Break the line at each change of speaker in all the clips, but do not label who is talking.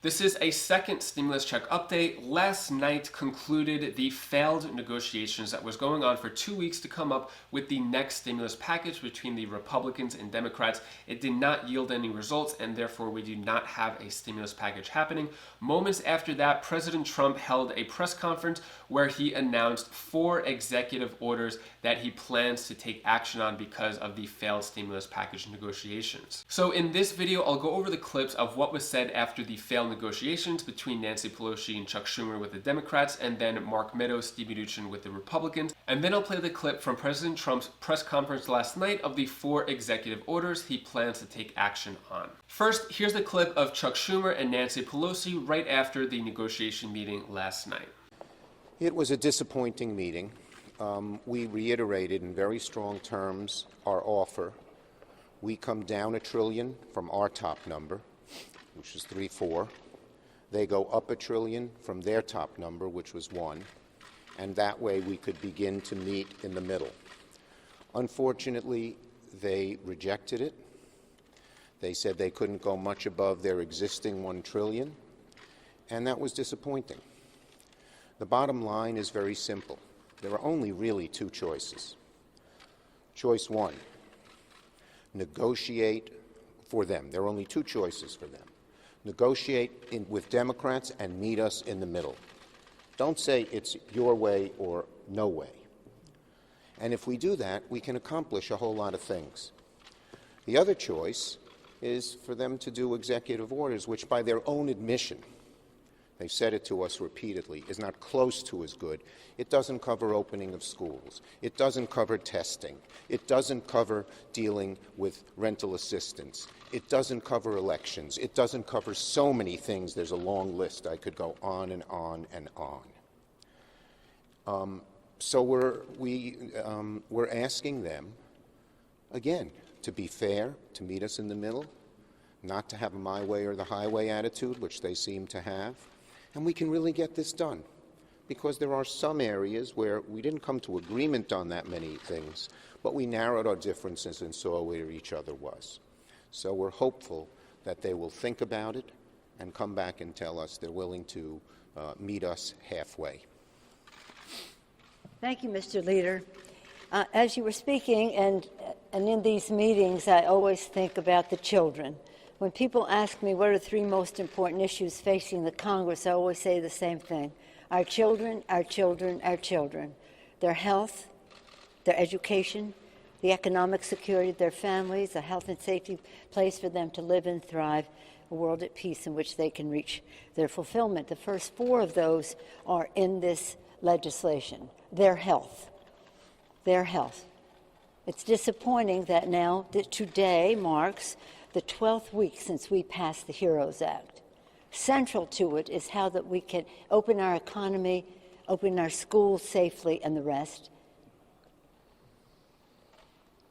This is a second stimulus check update. Last night concluded the failed negotiations that was going on for 2 weeks to come up with the next stimulus package between the Republicans and Democrats. It did not yield any results, and therefore we do not have a stimulus package happening. Moments after that, President Trump held a press conference where he announced 4 executive orders that he plans to take action on because of the failed stimulus package negotiations. So in this video, I'll go over the clips of what was said after the failed negotiations between Nancy Pelosi and Chuck Schumer with the Democrats, and then Mark Meadows, Steve Mnuchin with the Republicans. And then I'll play the clip from President Trump's press conference last night of the 4 executive orders he plans to take action on. First, here's the clip of Chuck Schumer and Nancy Pelosi right after the negotiation meeting last night.
It was a disappointing meeting. We reiterated in very strong terms our offer. We come down $1 trillion from our top number, which is 3.4. They go up $1 trillion from their top number, which was 1, and that way we could begin to meet in the middle. Unfortunately, they rejected it. They said they couldn't go much above their existing $1 trillion, and that was disappointing. The bottom line is very simple. There are only really 2 choices. Choice 1, negotiate for them. There are only 2 choices for them. Negotiate with Democrats and meet us in the middle. Don't say it's your way or no way. And if we do that, we can accomplish a whole lot of things. The other choice is for them to do executive orders, which by their own admission, they've said it to us repeatedly, is not close to as good. It doesn't cover opening of schools. It doesn't cover testing. It doesn't cover dealing with rental assistance. It doesn't cover elections. It doesn't cover so many things. There's a long list. I could go on and on and on. So we're asking them, again, to be fair, to meet us in the middle, not to have a my way or the highway attitude, which they seem to have. And we can really get this done, because there are some areas where we didn't come to agreement on that many things, but we narrowed our differences and saw where each other was. So we're hopeful that they will think about it and come back and tell us they're willing to meet us halfway.
Thank you, Mr. Leader. As you were speaking, and in these meetings, I always think about the children. When people ask me what are the 3 most important issues facing the Congress, I always say the same thing. Our children, our children, our children. Their health, their education, the economic security of their families, a health and safety place for them to live and thrive, a world at peace in which they can reach their fulfillment. The first 4 of those are in this legislation. Their health. Their health. It's disappointing that now, that today marks the 12th week since we passed the HEROES Act. Central to it is how that we can open our economy, open our schools safely, and the rest.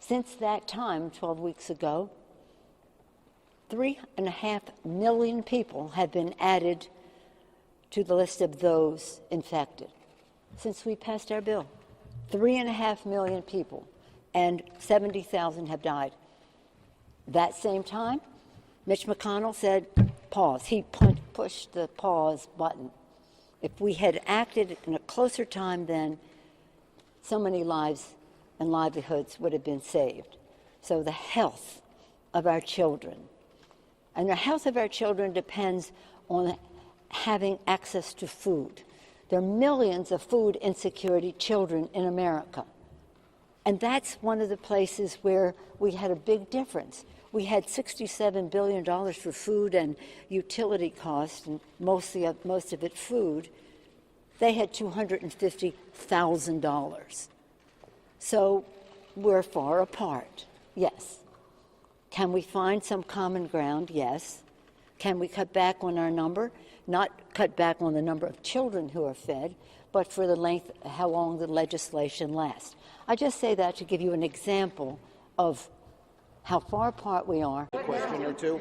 Since that time, 12 weeks ago, 3.5 million people have been added to the list of those infected since we passed our bill. 3.5 million people, and 70,000 have died. That same time, Mitch McConnell said, pause. He pushed the pause button. If we had acted in a closer time then, so many lives and livelihoods would have been saved. So the health of our children. And the health of our children depends on having access to food. There are millions of food insecurity children in America. And that's one of the places where we had a big difference. We had $67 billion for food and utility costs, and most of it food. They had $250,000. So we're far apart, yes. Can we find some common ground? Yes. Can we cut back on our number? Not cut back on the number of children who are fed, but for the length, how long the legislation lasts. I just say that to give you an example of how far apart we are.
A question or 2?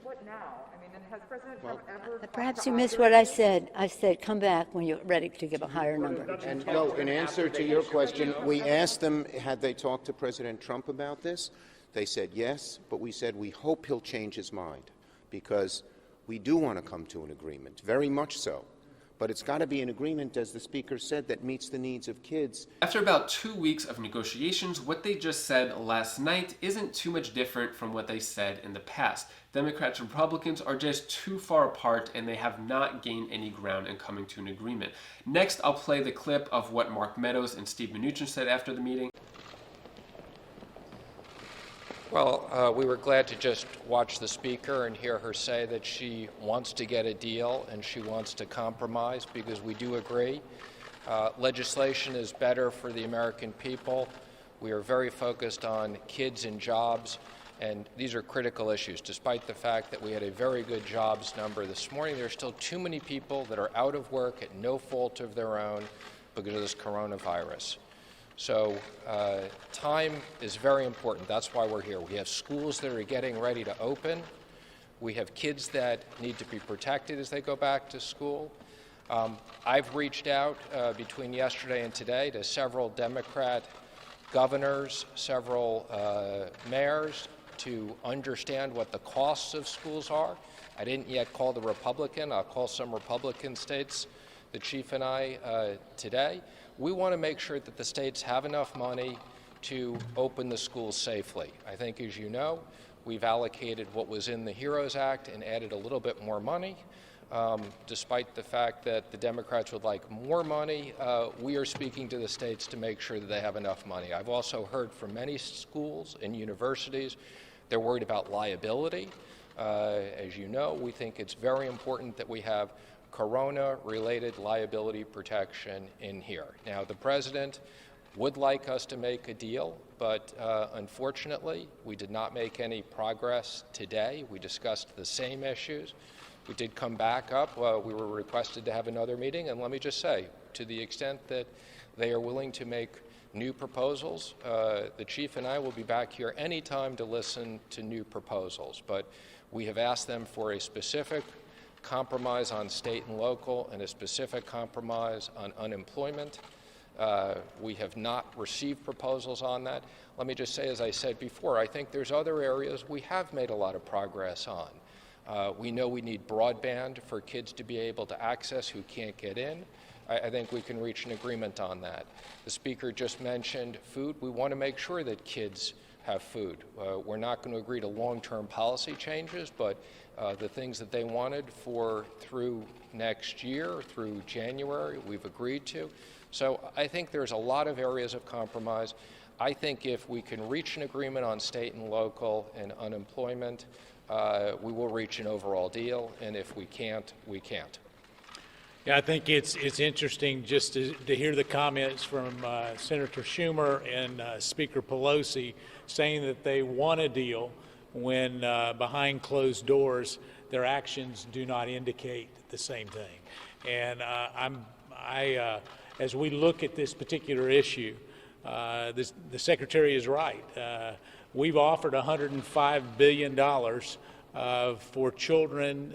What now? I mean, has President Trump ever...
Perhaps you missed what I said. I said come back when you're ready to give a higher number.
And no, in answer to your question, we asked them, had they talked to President Trump about this? They said yes, but we said we hope he'll change his mind, because We do want to come to an agreement, very much so. But it's got to be an agreement, as the Speaker said, that meets the needs of kids.
After about 2 weeks of negotiations, what they just said last night isn't too much different from what they said in the past. Democrats and Republicans are just too far apart, and they have not gained any ground in coming to an agreement. Next, I'll play the clip of what Mark Meadows and Steve Mnuchin said after the meeting.
Well, we were glad to just watch the Speaker and hear her say that she wants to get a deal and she wants to compromise, because we do agree. Legislation is better for the American people. We are very focused on kids and jobs, and these are critical issues. Despite the fact that we had a very good jobs number this morning, there are still too many people that are out of work at no fault of their own because of this coronavirus. So time is very important. That's why we're here. We have schools that are getting ready to open. We have kids that need to be protected as they go back to school. I've reached out between yesterday and today to several Democrat governors, several mayors, to understand what the costs of schools are. I didn't yet call the Republican. I'll call some Republican states, the chief and I, today. We want to make sure that the states have enough money to open the schools safely. I think, as you know, we've allocated what was in the HEROES Act and added a little bit more money. Despite the fact that the Democrats would like more money, we are speaking to the states to make sure that they have enough money. I've also heard from many schools and universities, they're worried about liability. As you know, we think it's very important that we have corona-related liability protection in here. Now, the president would like us to make a deal, but unfortunately, we did not make any progress today. We discussed the same issues. We did come back up. We were requested to have another meeting, and let me just say, to the extent that they are willing to make new proposals, the chief and I will be back here anytime to listen to new proposals. But we have asked them for a specific compromise on state and local and a specific compromise on unemployment. We have not received proposals on that. Let me just say, as I said before, I think there's other areas we have made a lot of progress on. We know we need broadband for kids to be able to access who can't get in. I think we can reach an agreement on that. The Speaker just mentioned food. We want to make sure that kids have food. We're not going to agree to long-term policy changes, but the things that they wanted for through next year, through January, we've agreed to. So I think there's a lot of areas of compromise. I think if we can reach an agreement on state and local and unemployment, we will reach an overall deal, and if we can't, we can't.
Yeah, I think it's interesting just to hear the comments from Senator Schumer and Speaker Pelosi saying that they want a deal when behind closed doors their actions do not indicate the same thing. And as we look at this particular issue, the Secretary is right. We've offered $105 billion for children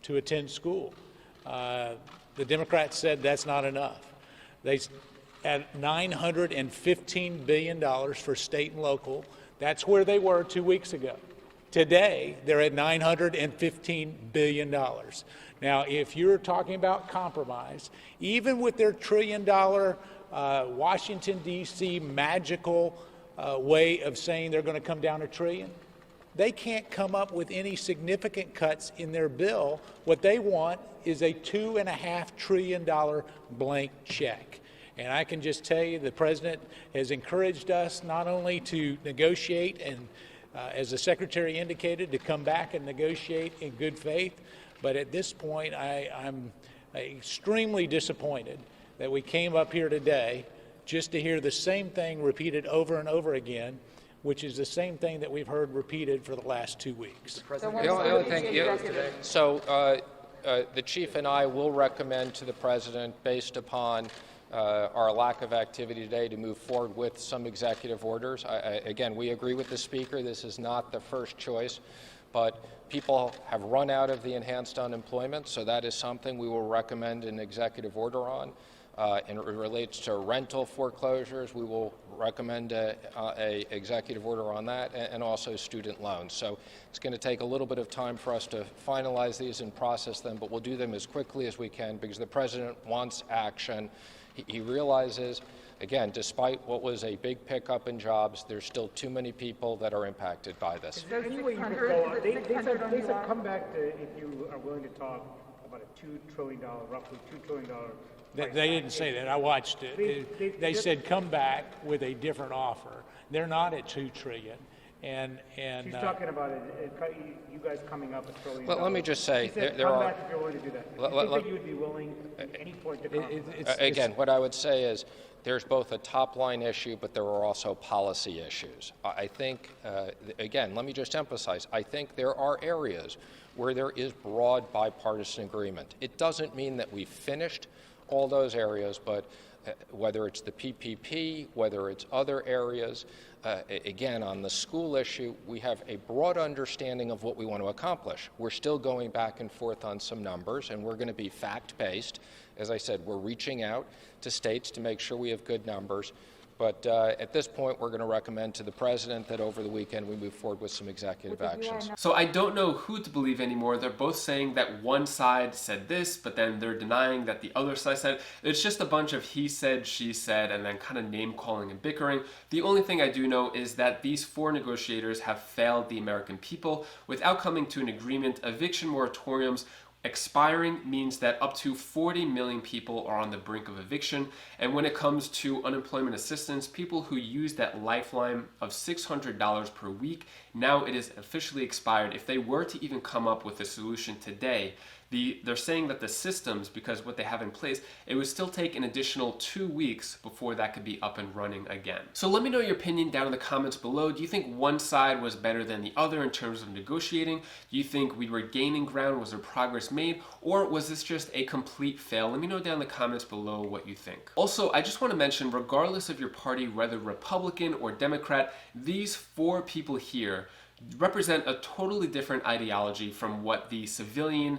to attend school. The Democrats said that's not enough. They at $915 billion for state and local. That's where they were 2 weeks ago. Today, they're at $915 billion. Now, if you're talking about compromise, even with their $1 trillion Washington, D.C. magical way of saying they're going to come down $1 trillion, they can't come up with any significant cuts in their bill. What they want is a $2.5 trillion blank check. And I can just tell you the president has encouraged us not only to negotiate and, as the secretary indicated, to come back and negotiate in good faith, but at this point I'm extremely disappointed that we came up here today just to hear the same thing repeated over and over again, which is the same thing that we've heard repeated for the last 2 weeks.
So the chief and I will recommend to the president, based upon our lack of activity today, to move forward with some executive orders. Again, we agree with the Speaker. This is not the first choice, but people have run out of the enhanced unemployment, so that is something we will recommend an executive order on. And it relates to rental foreclosures. We will recommend a executive order on that, and also student loans. So it's going to take a little bit of time for us to finalize these and process them, but we'll do them as quickly as we can because the president wants action. He realizes, again, despite what was a big pickup in jobs, there's still too many people that are impacted by this.
Is there any way you could go on? They said come back to, if you are willing to talk about a $2 trillion, roughly $2 trillion.
They didn't say that. I watched it. They said come back with a different offer. They're not at $2 trillion. And
she's talking about you guys coming up $1 trillion.
Well, let me just say,
there
are.
Come back if you're willing to do that. Do you think that you would be willing at any point to compromise?
Again, what I would say is there's both a top-line issue, but there are also policy issues. I think, again, let me just emphasize, I think there are areas where there is broad bipartisan agreement. It doesn't mean that we've finished all those areas, but whether it's the PPP, whether it's other areas, again, on the school issue, we have a broad understanding of what we want to accomplish. We're still going back and forth on some numbers, and we're going to be fact-based. As I said, we're reaching out to states to make sure we have good numbers. But at this point, we're going to recommend to the president that over the weekend we move forward with some executive actions.
So I don't know who to believe anymore. They're both saying that one side said this, but then they're denying that the other side said. It's just a bunch of he said, she said, and then kind of name calling and bickering. The only thing I do know is that these four negotiators have failed the American people. Without coming to an agreement, eviction moratoriums expiring means that up to 40 million people are on the brink of eviction. And when it comes to unemployment assistance, people who use that Lifeline of $600 per week, now it is officially expired. If they were to even come up with a solution today, they're saying that the systems, because what they have in place, it would still take an additional 2 weeks before that could be up and running again. So let me know your opinion down in the comments below. Do you think one side was better than the other in terms of negotiating? Do you think we were gaining ground? Was there progress made? Or was this just a complete fail? Let me know down in the comments below what you think. Also, I just want to mention, regardless of your party, whether Republican or Democrat, these four people here represent a totally different ideology from what the civilian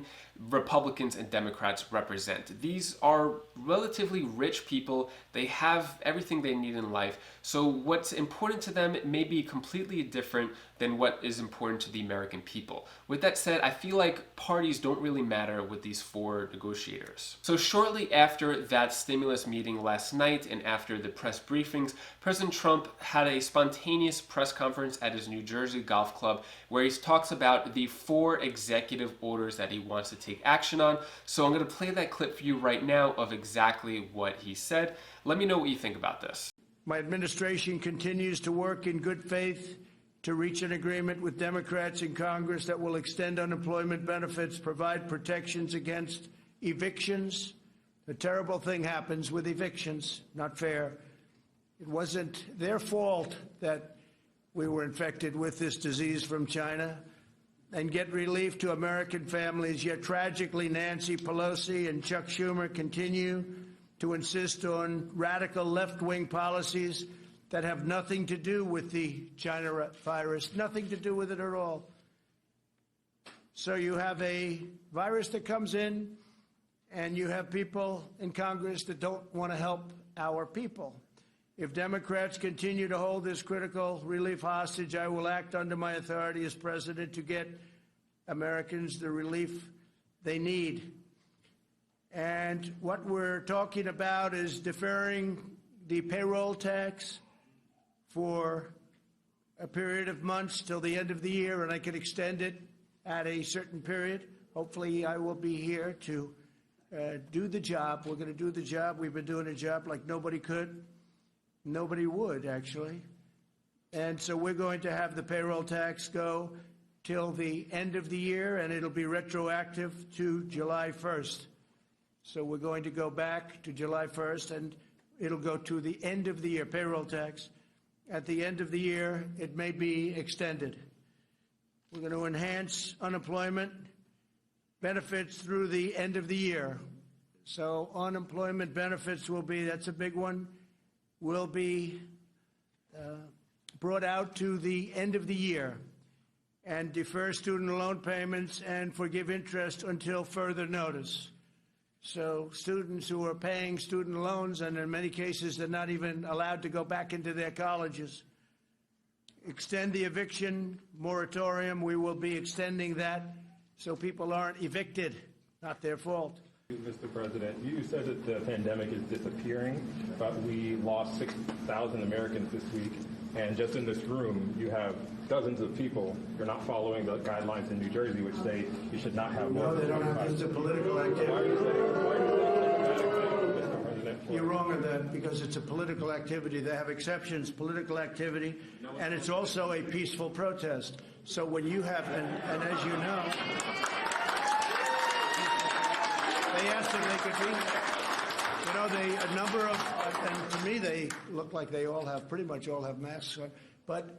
Republicans and Democrats represent. These are relatively rich people. They have everything they need in life. So what's important to them may be completely different than what is important to the American people. With that said, I feel like parties don't really matter with these four negotiators. So shortly after that stimulus meeting last night and after the press briefings, President Trump had a spontaneous press conference at his New Jersey golf club where he talks about the 4 executive orders that he wants to take action on. So I'm going to play that clip for you right now of exactly what he said. Let me know what you think about this.
My administration continues to work in good faith to reach an agreement with Democrats in Congress that will extend unemployment benefits, provide protections against evictions. A terrible thing happens with evictions, not fair. It wasn't their fault that we were infected with this disease from China, and get relief to American families. Yet tragically, Nancy Pelosi and Chuck Schumer continue to insist on radical left-wing policies that have nothing to do with the China virus, nothing to do with it at all. So you have a virus that comes in, and you have people in Congress that don't want to help our people. If Democrats continue to hold this critical relief hostage, I will act under my authority as president to get Americans the relief they need. And what we're talking about is deferring the payroll tax for a period of months till the end of the year, and I can extend it at a certain period. Hopefully I will be here to do the job. We're going to do the job. We've been doing a job like nobody could. Nobody would, actually. And so we're going to have the payroll tax go till the end of the year, and it'll be retroactive to July 1st. So we're going to go back to July 1st, and it'll go to the end of the year, payroll tax. At the end of the year, it may be extended. We're going to enhance unemployment benefits through the end of the year. So unemployment benefits will be, that's a big one, will be brought out to the end of the year, and defer student loan payments and forgive interest until further notice. So students who are paying student loans, and in many cases they're not even allowed to go back into their colleges. Extend the eviction moratorium. We will be extending that so people aren't evicted. Not their fault.
Mr. President, you said that the pandemic is disappearing, but we lost 6,000 Americans this week. And just in this room, you have dozens of people who are not following the guidelines in New Jersey, which say you should not have more.
No, they don't have. It's a political activity. You're wrong on that because it's a political activity. They have exceptions, political activity, and it's also a peaceful protest. So when you have, and as you know, they asked if they could be. You know, a number of, and to me, they look like they all have, pretty much all have masks on. But,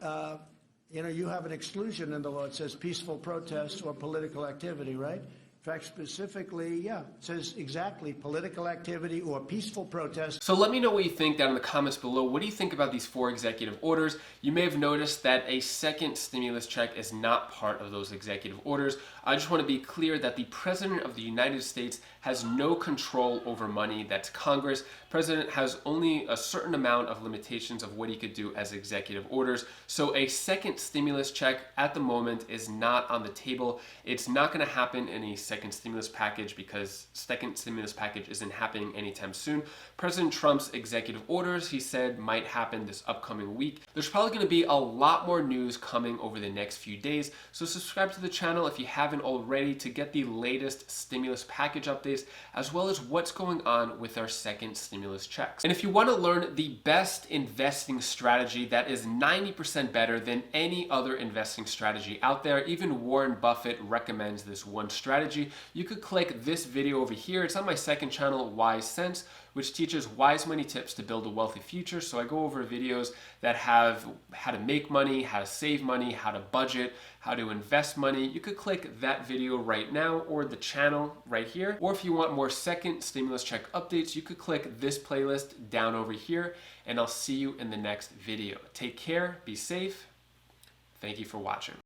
you know, you have an exclusion in the law. It says peaceful protest or political activity, right? In fact, specifically, yeah, it says exactly political activity or peaceful protest.
So let me know what you think down in the comments below. What do you think about these 4 executive orders? You may have noticed that a second stimulus check is not part of those executive orders. I just want to be clear that the President of the United States has no control over money. That's Congress. President has only a certain amount of limitations of what he could do as executive orders. So a second stimulus check at the moment is not on the table. It's not going to happen in a second stimulus package because second stimulus package isn't happening anytime soon. President Trump's executive orders, he said, might happen this upcoming week. There's probably going to be a lot more news coming over the next few days. So subscribe to the channel if you haven't already to get the latest stimulus package updates, as well as what's going on with our second stimulus checks. And if you want to learn the best investing strategy that is 90% better than any other investing strategy out there, even Warren Buffett recommends this one strategy, you could click this video over here. It's on my second channel, Wise Sense, which teaches wise money tips to build a wealthy future. So I go over videos that have how to make money, how to save money, how to budget, how to invest money. You could click that video right now or the channel right here. Or if you want more second stimulus check updates, you could click this playlist down over here, and I'll see you in the next video. Take care, be safe. Thank you for watching.